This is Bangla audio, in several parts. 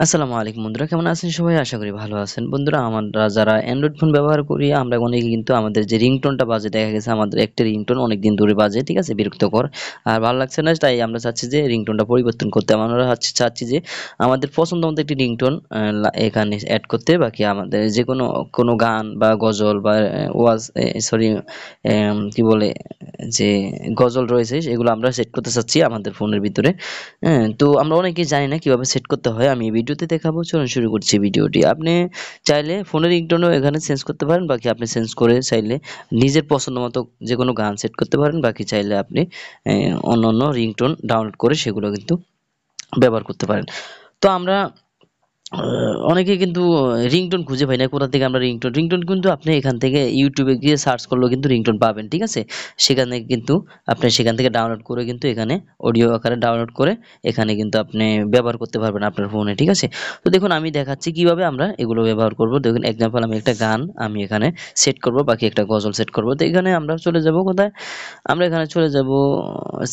আসসালামু আলাইকুম বন্ধুরা, কেমন আছেন সবাই? আশা করি ভালো আছেন। বন্ধুরা, আমরা যারা অ্যান্ড্রয়েড ফোন ব্যবহার করি আমরা অনেকে কিন্তু আমাদের যে রিংটোনটা বাজে, দেখা গেছে আমাদের একটা রিংটোন অনেকদিন ধরে বাজে, ঠিক আছে? বিরক্তকর আর ভালো লাগছে না, তাই আমরা চাচ্ছি যে রিংটোনটা পরিবর্তন করতে। আমরা চাচ্ছি যে আমাদের পছন্দ মতো একটি রিংটোন এখানে অ্যাড করতে, বাকি আমাদের যে কোনো গান বা গজল বা ওয়াজ, সরি, কি বলে, যে গজল রয়েছে সেগুলো আমরা সেট করতে চাচ্ছি আমাদের ফোনের ভিতরে। হ্যাঁ, তো আমরা অনেকেই জানি না কিভাবে সেট করতে হয়। আমি এই ভিডিওতে দেখাবো। চলুন শুরু করছি ভিডিওটি। আপনি চাইলে ফোনের রিংটোনও এখানে চেঞ্জ করতে পারেন, বাকি আপনি চেঞ্জ করে চাইলে নিজের পছন্দ মতো যেকোনো গান সেট করতে পারেন। বাকি চাইলে আপনি অন্যান্য রিংটোন ডাউনলোড করে সেগুলো কিন্তু ব্যবহার করতে পারেন। তো আমরা অনেকে কিন্তু রিংটোন খুঁজে পাই না, কোথা থেকে আমরা রিংটোন কিন্তু আপনি এখান থেকে ইউটিউবে গিয়ে সার্চ করলেও কিন্তু রিংটোন পাবেন, ঠিক আছে? সেখানে কিন্তু আপনি সেখান থেকে ডাউনলোড করে কিন্তু এখানে অডিও আকারে ডাউনলোড করে এখানে কিন্তু আপনি ব্যবহার করতে পারবেন আপনার ফোনে, ঠিক আছে? তো দেখুন আমি দেখাচ্ছি কিভাবে আমরা এগুলো ব্যবহার করব। দেখুন এক্সাম্পল, আমি একটা গান আমি এখানে সেট করব, বাকি একটা গজল সেট করব। তো এখানে আমরা চলে যাব কোথায়? আমরা এখানে চলে যাব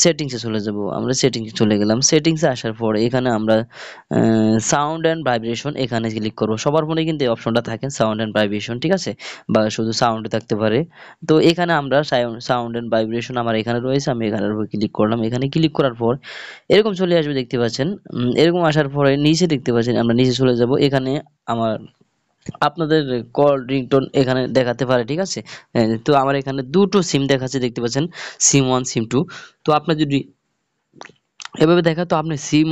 সেটিংসে চলে যাব। আমরা সেটিংসে চলে গেলাম। সেটিংসে আসার পরে এখানে আমরা সাউন্ড অ্যান্ড ভাইব্রেশন এখানে ক্লিক করব। সবার ফোনে কিন্তু এই অপশনটা থাকে, সাউন্ড অ্যান্ড ভাইব্রেশন, ঠিক আছে? বা শুধু সাউন্ড থাকতে পারে। তো এখানে আমরা সাউন্ড অ্যান্ড ভাইব্রেশন আমার এখানে রয়েছে, আমি এখানের উপর ক্লিক করলাম। এখানে ক্লিক করার পর এরকম চলে আসবে, দেখতে পাচ্ছেন। এরকম আসার পরে নিচে দেখতে পাচ্ছেন, আমরা নিচে চলে যাব। এখানে আমার আপনাদের কল রিংটোন এখানে দেখাতে পারে, ঠিক আছে? তো আমার এখানে দুটো সিম দেখাচ্ছে, দেখতে পাচ্ছেন, সিম ওয়ান সিম টু। তো আপনার যদি এভাবে দেখা, তো আপনি সিম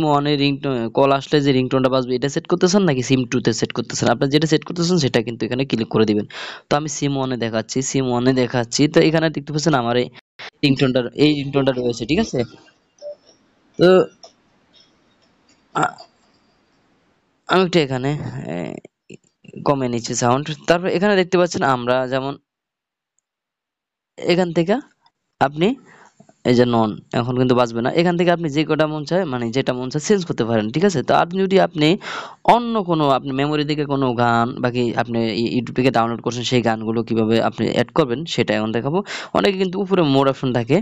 ওয়ানের রিংটোন কল আসলে যে রিংটোনটা বাজবে এটা সেট করতেছেন নাকি সিম টুতে সেট করতেছেন, আপনার যেটা সেট করতেছেন সেটা কিন্তু এখানে ক্লিক করে দিবেন। তো আমি সিম ওয়ানে দেখাচ্ছি। তো এখানে দেখতে পাচ্ছেন আমার এই রিংটোনটা রয়েছে, ঠিক আছে? তো আ- আমি একটু এখানে আহ, কমিয়ে নিচ্ছি সাউন্ড। তারপর এখানে দেখতে পাচ্ছেন আমরা যেমন এখান থেকে আপনি এই যে নন, এখন কিন্তু বাজবে না। এখান থেকে আপনি যে কটা মন চায়, মানে যেটা মন চায় চেঞ্জ করতে পারেন, ঠিক আছে? তো আপনি অন্য কোনো আপনি মেমোরি থেকে কোনো গান বাকি আপনি ইউটিউব থেকে ডাউনলোড করছেন, সেই গানগুলো কিভাবে আপনি অ্যাড করবেন সেটা এখন দেখাবো। অনেকে কিন্তু উপরে মোর অপশন থাকে,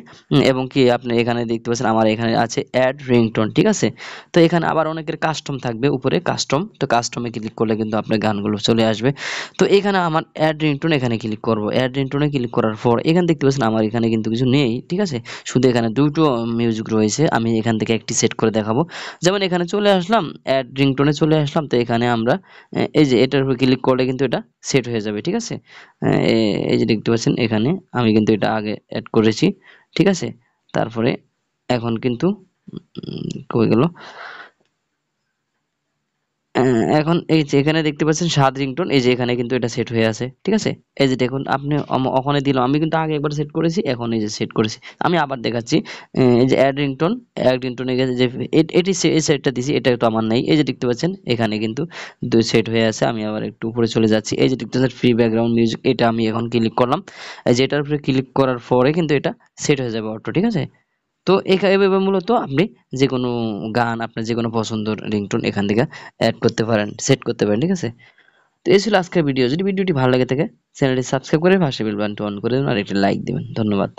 এবং কি আপনি এখানে দেখতে পাচ্ছেন আমার এখানে আছে অ্যাড রিংটোন, ঠিক আছে? তো এখানে আবার অনেকের কাস্টম থাকবে, উপরে কাস্টম, তো কাস্টমে ক্লিক করলে কিন্তু আপনার গানগুলো চলে আসবে। তো এখানে আমার অ্যাড রিংটোন এখানে ক্লিক করব। অ্যাড রিংটোনে ক্লিক করার পর এখানে দেখতে পাচ্ছেন আমার এখানে কিন্তু কিছু নেই, ঠিক আছে? শুধু এখানে দুটো মিউজিক রয়েছে, আমি এখান থেকে একটি সেট করে দেখাবো। যেমন এখানে চলে আসলাম, অ্যাড রিংটোনে চলে আসলাম। তো এখানে আমরা এই যে এটার উপর ক্লিক করলে কিন্তু এটা সেট হয়ে যাবে, ঠিক আছে? এই যে দেখতে পাচ্ছেন এখানে আমি কিন্তু এটা আগে অ্যাড করেছি, ঠিক আছে? তারপরে এখন কিন্তু কই গেল, এখন এই যে এখানে দেখতে পাচ্ছেন স্বাদ রিংটোন, এই যে এখানে কিন্তু এটা সেট হয়ে আছে, ঠিক আছে? এই যে দেখুন আপনি ওখানে দিলাম, আমি কিন্তু আগে একবার সেট করেছি, এখন এই যে সেট করেছি। আমি আবার দেখাচ্ছি। এই যে অ্যাড রিংটোনে গেছে যে এই সেটটা দিছি, এটা তো আমার নাই। এই যে দেখতে পাচ্ছেন এখানে কিন্তু দুই সেট হয়ে আছে। আমি আবার একটু উপরে চলে যাচ্ছি। এই যে দেখতে পাচ্ছেন ফ্রি ব্যাকগ্রাউন্ড মিউজিক, এটা আমি এখন ক্লিক করলাম। এই যে এটার উপরে ক্লিক করার পরে কিন্তু এটা সেট হয়ে যাবে অটো, ঠিক আছে? তো এভাবে মূলত আপনি যেকোনো গান, আপনার যেকোনো পছন্দের রিংটোন এখান থেকে অ্যাড করতে পারেন, সেট করতে পারেন, ঠিক আছে? তো এই ছিল আজকের ভিডিও। যদি ভিডিওটি ভালো লাগে থাকে চ্যানেলটি সাবস্ক্রাইব করে পাশে বেল বাটনটি অন করে দেবেন আর একটা লাইক দিবেন। ধন্যবাদ।